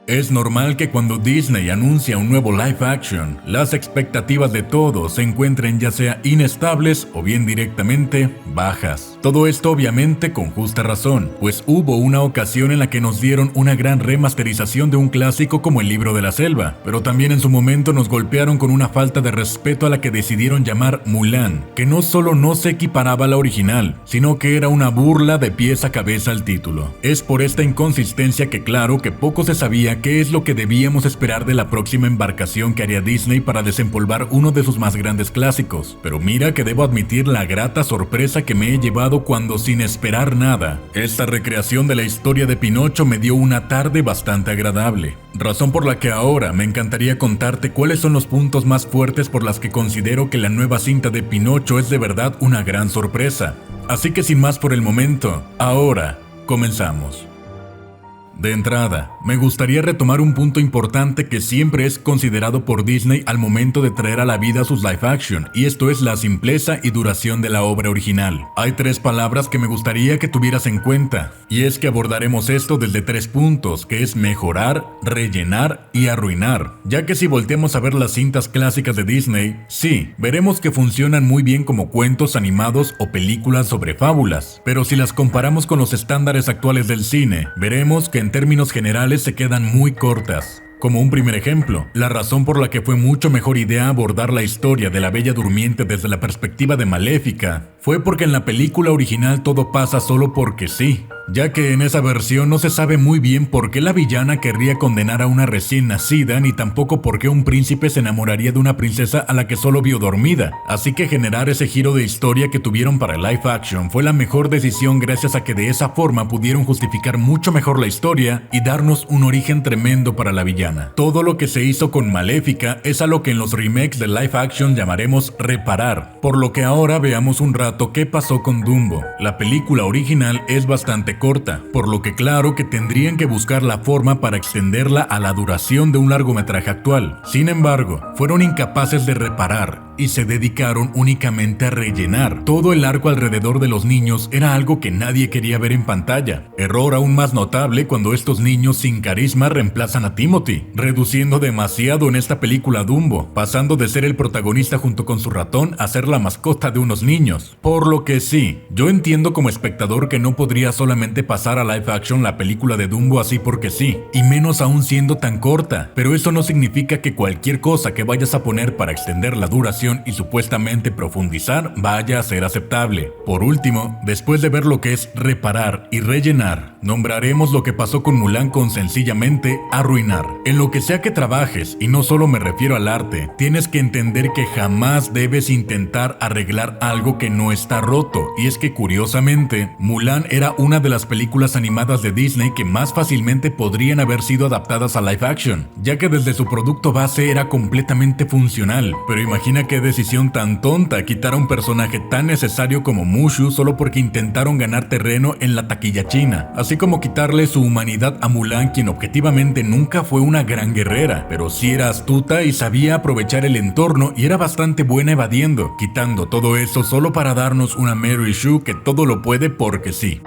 Es normal que cuando Disney anuncia un nuevo live action, las expectativas de todos se encuentren ya sea inestables o bien directamente bajas. Todo esto obviamente con justa razón, pues hubo una ocasión en la que nos dieron una gran remasterización de un clásico como El Libro de la Selva, pero también en su momento nos golpearon con una falta de respeto a la que decidieron llamar Mulan, que no solo no se equiparaba a la original, sino que era una burla de pies a cabeza al título. Es por esta inconsistencia que claro que poco se sabía qué es lo que debíamos esperar de la próxima embarcación que haría Disney para desempolvar uno de sus más grandes clásicos. Pero mira que debo admitir la grata sorpresa que me he llevado cuando, sin esperar nada, esta recreación de la historia de Pinocho me dio una tarde bastante agradable. Razón por la que ahora me encantaría contarte cuáles son los puntos más fuertes por las que considero que la nueva cinta de Pinocho es de verdad una gran sorpresa. Así que sin más por el momento, ahora comenzamos. De entrada, me gustaría retomar un punto importante que siempre es considerado por Disney al momento de traer a la vida sus live action, y esto es la simpleza y duración de la obra original. Hay 3 palabras que me gustaría que tuvieras en cuenta, y es que abordaremos esto desde 3 puntos, que es mejorar, rellenar y arruinar, ya que si volteamos a ver las cintas clásicas de Disney, sí, veremos que funcionan muy bien como cuentos animados o películas sobre fábulas, pero si las comparamos con los estándares actuales del cine, veremos que en términos generales se quedan muy cortas. Como un primer ejemplo, la razón por la que fue mucho mejor idea abordar la historia de la Bella Durmiente desde la perspectiva de Maléfica fue porque en la película original todo pasa solo porque sí, ya que en esa versión no se sabe muy bien por qué la villana querría condenar a una recién nacida, ni tampoco por qué un príncipe se enamoraría de una princesa a la que solo vio dormida. Así que generar ese giro de historia que tuvieron para el live action fue la mejor decisión, gracias a que de esa forma pudieron justificar mucho mejor la historia y darnos un origen tremendo para la villana. Todo lo que se hizo con Maléfica es a lo que en los remakes de live action llamaremos reparar, por lo que ahora veamos un rato qué pasó con Dumbo. La película original es bastante corta, por lo que claro que tendrían que buscar la forma para extenderla a la duración de un largometraje actual. Sin embargo, fueron incapaces de reparar y se dedicaron únicamente a rellenar. Todo el arco alrededor de los niños era algo que nadie quería ver en pantalla. Error aún más notable cuando estos niños sin carisma reemplazan a Timothy, reduciendo demasiado en esta película Dumbo, pasando de ser el protagonista junto con su ratón a ser la mascota de unos niños. Por lo que sí, yo entiendo como espectador que no podría solamente pasar a live action la película de Dumbo así porque sí, y menos aún siendo tan corta, pero eso no significa que cualquier cosa que vayas a poner para extender la duración y supuestamente profundizar vaya a ser aceptable. Por último, después de ver lo que es reparar y rellenar, nombraremos lo que pasó con Mulan con sencillamente arruinar. En lo que sea que trabajes, y no solo me refiero al arte, tienes que entender que jamás debes intentar arreglar algo que no está roto, y es que curiosamente, Mulan era una de las películas animadas de Disney que más fácilmente podrían haber sido adaptadas a live action, ya que desde su producto base era completamente funcional, pero imagina qué decisión tan tonta quitar a un personaje tan necesario como Mushu solo porque intentaron ganar terreno en la taquilla china, así como quitarle su humanidad a Mulan, quien objetivamente nunca fue una gran guerrera, pero sí era astuta y sabía aprovechar el entorno y era bastante buena evadiendo, quitando todo eso solo para darnos una Mary Sue que todo lo puede porque sí.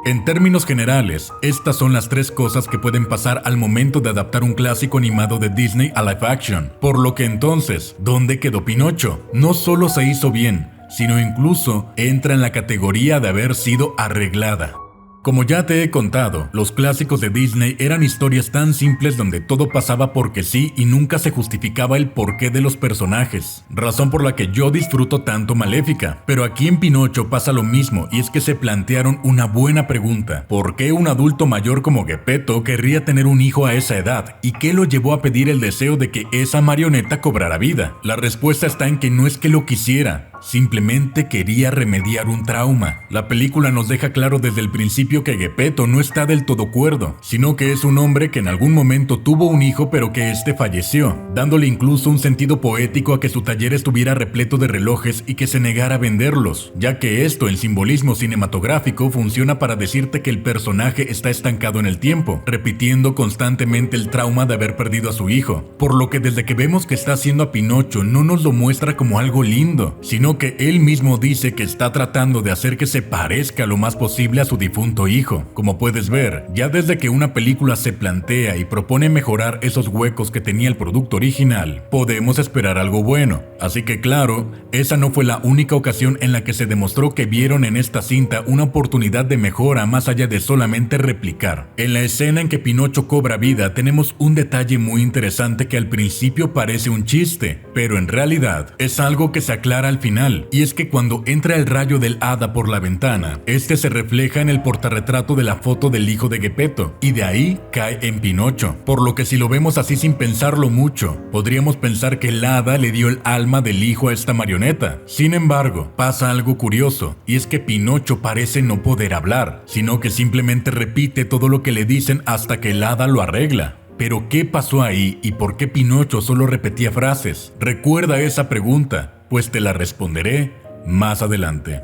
En términos generales, estas son las 3 cosas que pueden pasar al momento de adaptar un clásico animado de Disney a live action. Por lo que entonces, ¿dónde quedó Pinocho? No solo se hizo bien, sino incluso entra en la categoría de haber sido arreglada. Como ya te he contado, los clásicos de Disney eran historias tan simples donde todo pasaba porque sí y nunca se justificaba el porqué de los personajes, razón por la que yo disfruto tanto Maléfica. Pero aquí en Pinocho pasa lo mismo, y es que se plantearon una buena pregunta: ¿por qué un adulto mayor como Geppetto querría tener un hijo a esa edad? ¿Y qué lo llevó a pedir el deseo de que esa marioneta cobrara vida? La respuesta está en que no es que lo quisiera, simplemente quería remediar un trauma. La película nos deja claro desde el principio que Geppetto no está del todo cuerdo, sino que es un hombre que en algún momento tuvo un hijo pero que este falleció, dándole incluso un sentido poético a que su taller estuviera repleto de relojes y que se negara a venderlos, ya que esto en simbolismo cinematográfico funciona para decirte que el personaje está estancado en el tiempo, repitiendo constantemente el trauma de haber perdido a su hijo, por lo que desde que vemos que está haciendo a Pinocho no nos lo muestra como algo lindo, sino sino que él mismo dice que está tratando de hacer que se parezca lo más posible a su difunto hijo. Como puedes ver, ya desde que una película se plantea y propone mejorar esos huecos que tenía el producto original, podemos esperar algo bueno. Así que claro, esa no fue la única ocasión en la que se demostró que vieron en esta cinta una oportunidad de mejora más allá de solamente replicar. En la escena en que Pinocho cobra vida tenemos un detalle muy interesante que al principio parece un chiste, pero en realidad es algo que se aclara al final, y es que cuando entra el rayo del hada por la ventana, este se refleja en el portarretrato de la foto del hijo de Geppetto, y de ahí cae en Pinocho, por lo que si lo vemos así sin pensarlo mucho, podríamos pensar que el hada le dio el alma del hijo a esta marioneta. Sin embargo, pasa algo curioso, y es que Pinocho parece no poder hablar, sino que simplemente repite todo lo que le dicen hasta que el hada lo arregla. Pero ¿qué pasó ahí y por qué Pinocho solo repetía frases? Recuerda esa pregunta, pues te la responderé más adelante.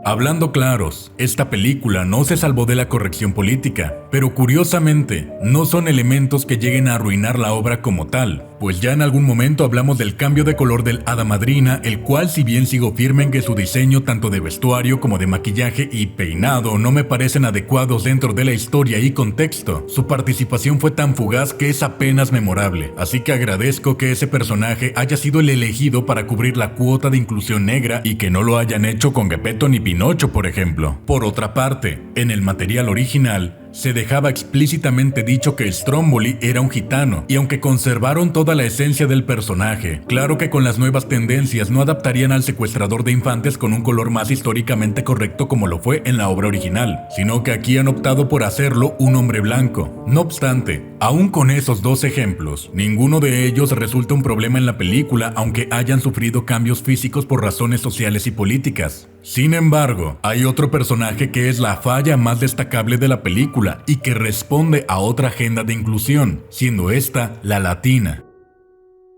Hablando claros, esta película no se salvó de la corrección política, pero curiosamente, no son elementos que lleguen a arruinar la obra como tal, pues ya en algún momento hablamos del cambio de color del hada madrina, el cual si bien sigo firme en que su diseño tanto de vestuario como de maquillaje y peinado no me parecen adecuados dentro de la historia y contexto, su participación fue tan fugaz que es apenas memorable, así que agradezco que ese personaje haya sido el elegido para cubrir la cuota de inclusión negra y que no lo hayan hecho con Geppetto ni Pinocho, por ejemplo. Por otra parte, en el material original, se dejaba explícitamente dicho que Stromboli era un gitano, y aunque conservaron toda la esencia del personaje, claro que con las nuevas tendencias no adaptarían al secuestrador de infantes con un color más históricamente correcto como lo fue en la obra original, sino que aquí han optado por hacerlo un hombre blanco. No obstante, aún con esos dos ejemplos, ninguno de ellos resulta un problema en la película, aunque hayan sufrido cambios físicos por razones sociales y políticas. Sin embargo, hay otro personaje que es la falla más destacable de la película y que responde a otra agenda de inclusión, siendo esta la latina.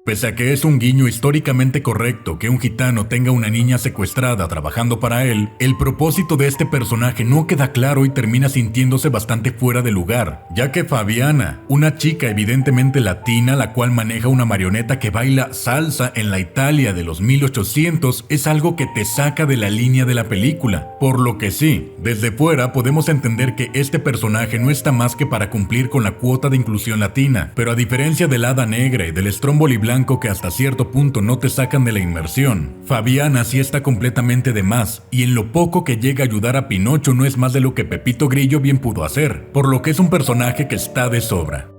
Pese a que es un guiño históricamente correcto que un gitano tenga una niña secuestrada trabajando para él, el propósito de este personaje no queda claro y termina sintiéndose bastante fuera de lugar, ya que Fabiana, una chica evidentemente latina la cual maneja una marioneta que baila salsa en la Italia de los 1800, es algo que te saca de la línea de la película, por lo que sí, desde fuera podemos entender que este personaje no está más que para cumplir con la cuota de inclusión latina, pero a diferencia del hada negra y del Stromboli blanco que hasta cierto punto no te sacan de la inmersión, Fabiana sí está completamente de más, y en lo poco que llega a ayudar a Pinocho no es más de lo que Pepito Grillo bien pudo hacer, por lo que es un personaje que está de sobra.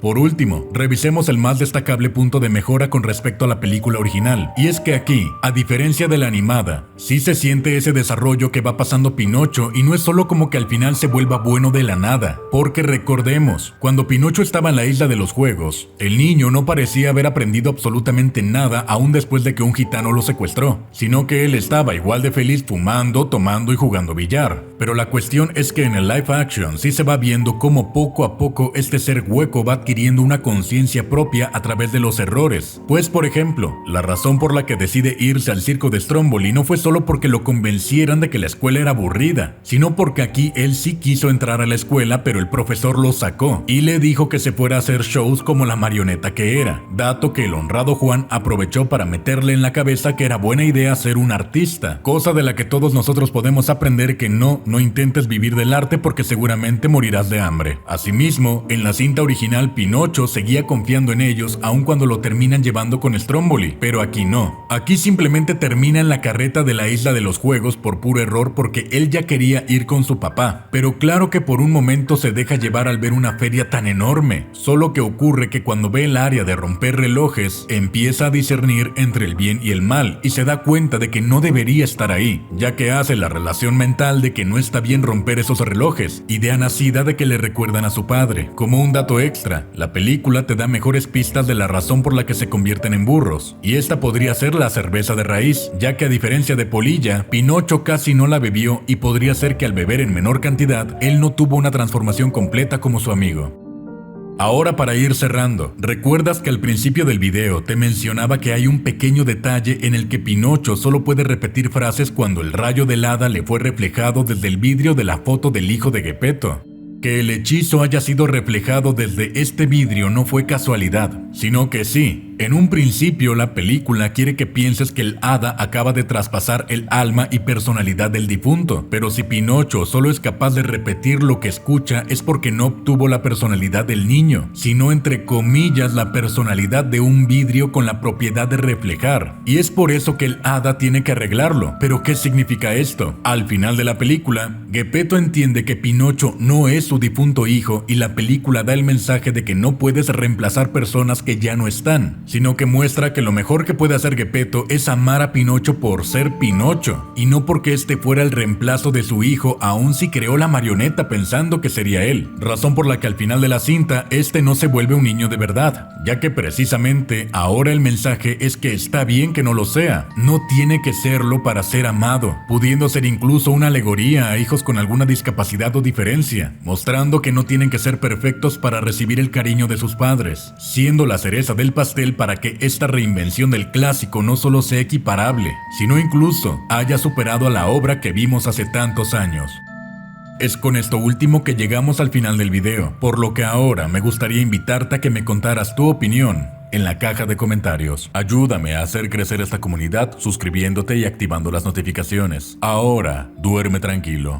Por último, revisemos el más destacable punto de mejora con respecto a la película original, y es que aquí, a diferencia de la animada, sí se siente ese desarrollo que va pasando Pinocho y no es solo como que al final se vuelva bueno de la nada, porque recordemos, cuando Pinocho estaba en la isla de los juegos, el niño no parecía haber aprendido absolutamente nada aún después de que un gitano lo secuestró, sino que él estaba igual de feliz fumando, tomando y jugando billar. Pero la cuestión es que en el live action sí se va viendo cómo poco a poco este ser hueco va adquiriendo una conciencia propia a través de los errores. Pues por ejemplo, la razón por la que decide irse al circo de Stromboli no fue solo porque lo convencieran de que la escuela era aburrida, sino porque aquí él sí quiso entrar a la escuela, pero el profesor lo sacó y le dijo que se fuera a hacer shows como la marioneta que era, dato que el honrado Juan aprovechó para meterle en la cabeza que era buena idea ser un artista, cosa de la que todos nosotros podemos aprender que no intentes vivir del arte porque seguramente morirás de hambre. Asimismo, en la cinta original Pinocho seguía confiando en ellos aun cuando lo terminan llevando con Stromboli, pero aquí no. Aquí simplemente termina en la carreta de la isla de los juegos por puro error porque él ya quería ir con su papá, pero claro que por un momento se deja llevar al ver una feria tan enorme, solo que ocurre que cuando ve el área de romper relojes, empieza a discernir entre el bien y el mal y se da cuenta de que no debería estar ahí, ya que hace la relación mental de que no está bien romper esos relojes, idea nacida de que le recuerdan a su padre. Como un dato extra, la película te da mejores pistas de la razón por la que se convierten en burros, y esta podría ser la cerveza de raíz, ya que a diferencia de Polilla, Pinocho casi no la bebió y podría ser que al beber en menor cantidad, él no tuvo una transformación completa como su amigo. Ahora para ir cerrando, ¿recuerdas que al principio del video te mencionaba que hay un pequeño detalle en el que Pinocho solo puede repetir frases cuando el rayo del hada le fue reflejado desde el vidrio de la foto del hijo de Geppetto? Que el hechizo haya sido reflejado desde este vidrio no fue casualidad, sino que sí. En un principio la película quiere que pienses que el hada acaba de traspasar el alma y personalidad del difunto, pero si Pinocho solo es capaz de repetir lo que escucha es porque no obtuvo la personalidad del niño, sino entre comillas la personalidad de un vidrio con la propiedad de reflejar. Y es por eso que el hada tiene que arreglarlo. ¿Pero qué significa esto? Al final de la película, Geppetto entiende que Pinocho no es su difunto hijo y la película da el mensaje de que no puedes reemplazar personas que ya no están, sino que muestra que lo mejor que puede hacer Geppetto es amar a Pinocho por ser Pinocho, y no porque este fuera el reemplazo de su hijo, aun si creó la marioneta pensando que sería él, razón por la que al final de la cinta este no se vuelve un niño de verdad, ya que precisamente ahora el mensaje es que está bien que no lo sea, no tiene que serlo para ser amado, pudiendo ser incluso una alegoría a hijos con alguna discapacidad o diferencia, mostrando que no tienen que ser perfectos para recibir el cariño de sus padres, siendo la cereza del pastel para que esta reinvención del clásico no solo sea equiparable, sino incluso haya superado a la obra que vimos hace tantos años. Es con esto último que llegamos al final del video, por lo que ahora me gustaría invitarte a que me contaras tu opinión en la caja de comentarios. Ayúdame a hacer crecer esta comunidad suscribiéndote y activando las notificaciones. Ahora, duerme tranquilo.